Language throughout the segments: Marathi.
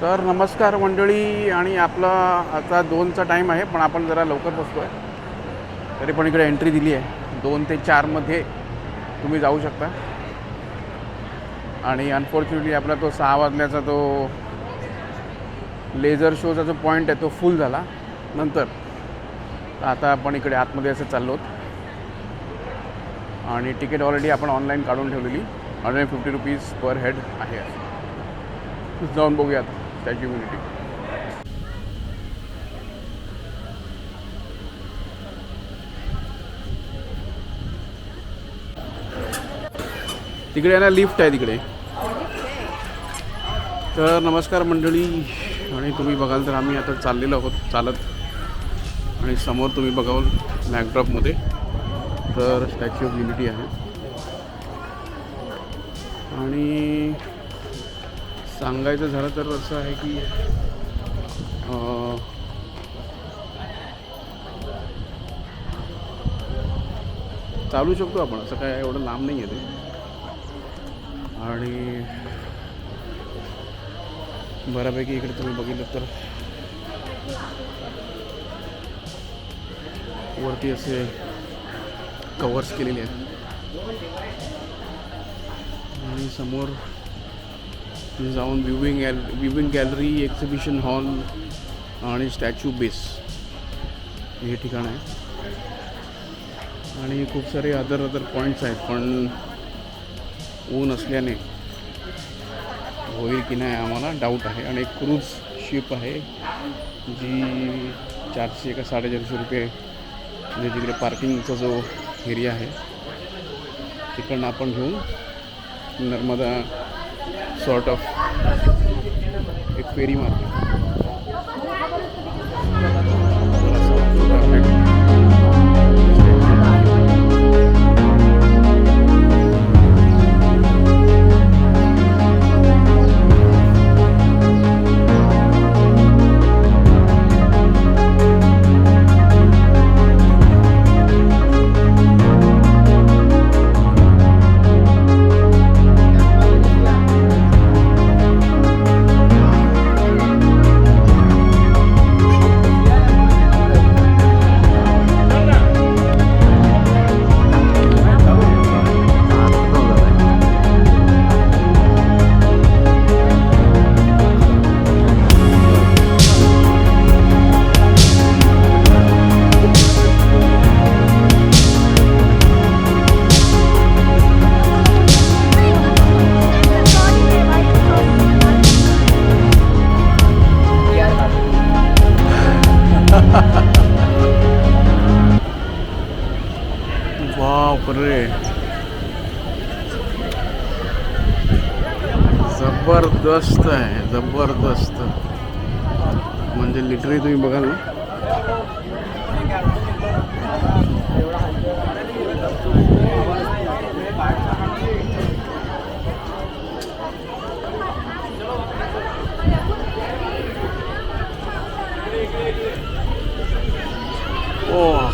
तर नमस्कार मंडळी, आणि आपला आता 2चा टाईम आहे, पण आपण जरा लवकर पोचतो आहे. तरी पण इकडे एंट्री दिली आहे. 2 ते 4मध्ये तुम्ही जाऊ शकता. आणि अनफॉर्च्युनेटली आपला तो 6 वाजल्याचा तो लेझर शोचा जो पॉईंट आहे तो फुल झाला नंतर. आता आपण इकडे आतमध्ये असं चाललो आहोत. आणि तिकीट ऑलरेडी आपण ऑनलाईन काढून ठेवलेली. 150 रुपीज पर हेड आहे. जाऊन बघूयात स्टॅच्यू ऑफ युनिटी. तिकडे ना लिफ्ट आहे तिकडे. तर नमस्कार मंडळी, आणि तुम्ही बघाल तर आम्ही आता चाललेलो आहोत चालत. आणि समोर तुम्ही बघाल बॅकड्रॉपमध्ये तर स्टॅच्यू ऑफ युनिटी आहे. आणि सांगायचं झालं तर असं आहे की चालू शकतो आपण, असं काय एवढं लांब नाही आहे ते. आणि बऱ्यापैकी इकडे तुम्ही बघितलं तर वरती असे कवर्स केलेले आहेत. आणि समोर जाऊन व्ह्यूविंग गॅलरी, एक्झिबिशन हॉल आणि स्टॅच्यू बेस हे ठिकाण आहे. आणि खूप सारे अदर पॉईंट्स आहेत, पण ऊन असल्याने होईल की नाही आम्हाला डाऊट आहे. आणि एक क्रूज शिप आहे जी 400 का 450 रुपये म्हणजे तिकडे पार्किंगचा जो एरिया आहे तिकडनं आपण घेऊन नर्मदा सॉर्ट ऑफ एक फेरी मारतो. बापरे, जबरदस्त आहे, जबरदस्त. म्हणजे लिटरली तुम्ही बघाल ना, ओह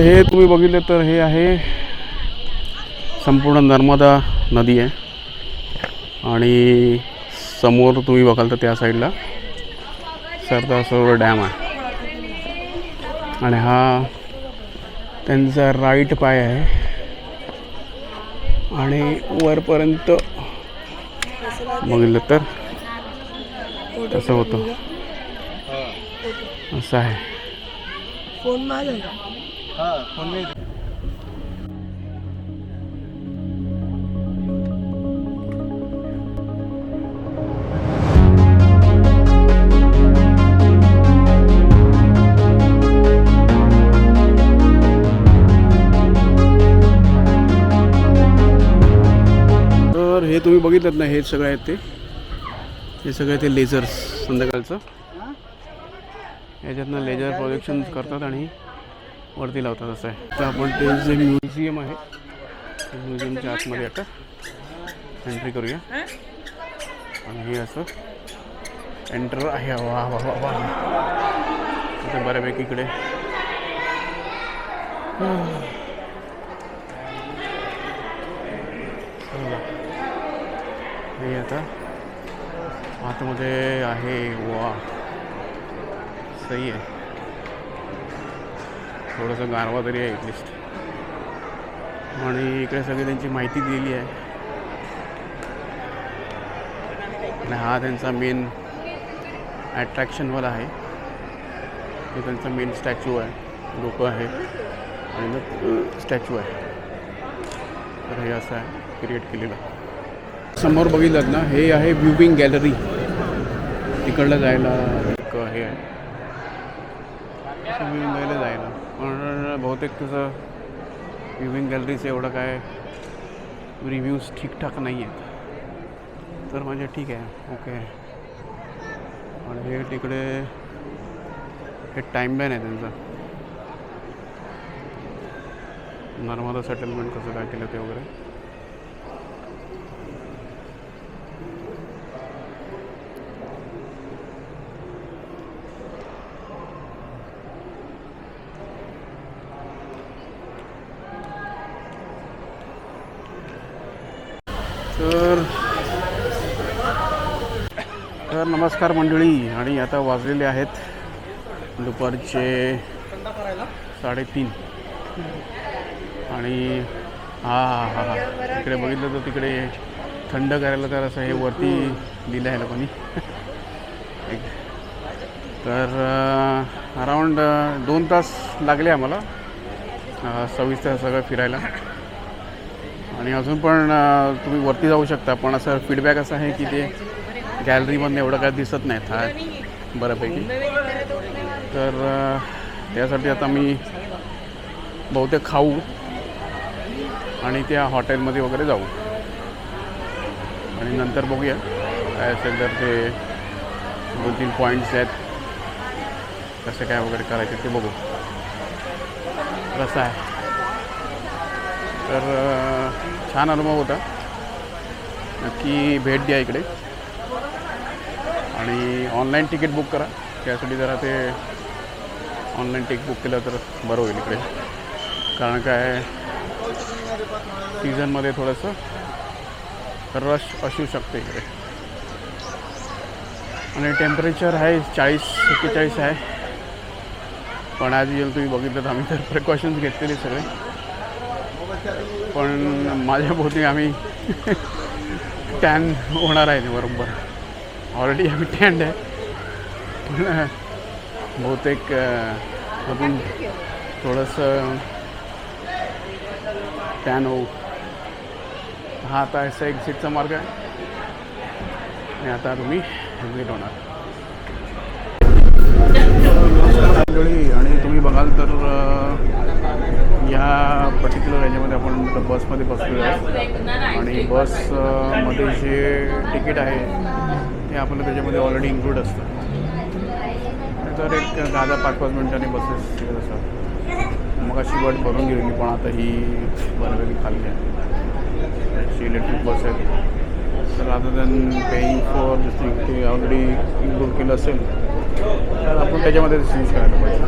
हे तुम्ही बघितलं तर हे आहे संपूर्ण नर्मदा नदी आहे आणि समोर तुम्ही बघाल तर त्या साईडला सरदार सरोवर डॅम आहे आणि हा त्यांचा राईट पाय आहे आणि वरपर्यंत बघितलं तर कसं होतं असं आहे. फोन माझा फोन मी हे तुम्ही बघितलं ना, हे सगळं आहेत हे सगळे ते लेझर्स संध्याकाळचं याच्यातनं लेझर प्रोजेक्शन करतात आणि वरती लावतात असं आहे. तर आपण ते जे म्युझियम आहे म्युझियमच्या आतमध्ये आता एंट्री करूया आणि हे असं एंटर आहे. वा वा वा वा आता बऱ्यापैकी इकडे हे आता आतमध्ये आहे. वा सही आहे. थोडंसं गारवा तरी आहे ॲटलिस्ट आणि इकडे सगळी त्यांची माहिती दिलेली आहे आणि हा त्यांचा मेन ॲट्रॅक्शनवाला आहे. तो त्यांचा मेन स्टॅच्यू आहे. लोक आहे आणि मग स्टॅच्यू आहे. तर हे असं आहे क्रिएट केलेलं. समोर बघितलं ना, हे आहे व्ह्यूविंग गॅलरी. तिकडलं जायला एक हे आहे व्ह्यूविंग गॅलरी जायला, पण बहुतेक तसं व्ह्यूविंग गॅलरीचं एवढं काय रिव्ह्यूज ठीकठाक नाही आहेत. तर म्हणजे ठीक आहे, ओके. आणि हे तिकडे हे टाईमलाईन आहे त्यांचा, नर्मदा सेटलमेंट कसं काय केलं ते वगैरे. तर नमस्कार मंडळी, आणि आता वाजलेले आहेत दुपारचे 3:30 आणि हा तिकडे बघितलं तर तिकडे थंड करायला तर असं हे वरती दिलं आहे लोकांनी. तर अराऊंड 2 तास लागले आम्हाला सविस्तर सगळं फिरायला. आणि अजून पण तुम्ही वरती जाऊ शकता, पण असं फीडबॅक असं आहे की ते गॅलरीमधनं एवढं काय दिसत नाहीत हा बऱ्यापैकी. तर त्यासाठी आता मी बहुतेक खाऊ आणि त्या हॉटेलमध्ये वगैरे जाऊ आणि नंतर बघूया काय असेल तर ते 2-3 पॉईंट्स आहेत कसं काय वगैरे करायचे ते बघू कसं आहे. तर छान अनुभव होता, नक्की भेट द्या इकडे आणि ऑनलाईन तिकीट बुक करा. त्यासाठी जरा ते ऑनलाईन तिकीट बुक केलं तर बरं होईल इकडे, कारण काय सीझनमध्ये थोडंसं रश असू शकते इकडे. आणि टेम्परेचर आहे 40-41 आहे, पण ॲज युजल तुम्ही बघितलं तर आम्ही तर प्रिकॉशन्स घेतलेले सगळे, पण माझ्या भोवती आम्ही टॅन होणार आहे बरोबर. ऑलरेडी आम्ही टॅन्ड आहे, पण बहुतेक अजून थोडंसं टॅन होऊ. हा आता असा एक्झिटचा मार्ग आहे आणि आता तुम्ही एक्झिट होणार. आणि तुम्ही बघाल तर या पर्टिक्युलर याच्यामध्ये आपण बसमध्ये बसलेलो आहे आणि बसमध्ये जे तिकीट आहे ते आपल्याला त्याच्यामध्ये ऑलरेडी इन्क्लूड असतं. तर एक 10-5 मिनिटांनी बसेस तिकडे असतात. मग अशी वाट भरून गेलेली, पण आता ही बऱ्यापैकी खाली आहे. अशी इलेक्ट्रिक बस आहे. तर रादर दॅन पेईंग फॉर जसं ते ऑलरेडी इन्क्लूड केलं असेल तर आपण त्याच्यामध्ये चेंज करायला पाहिजे.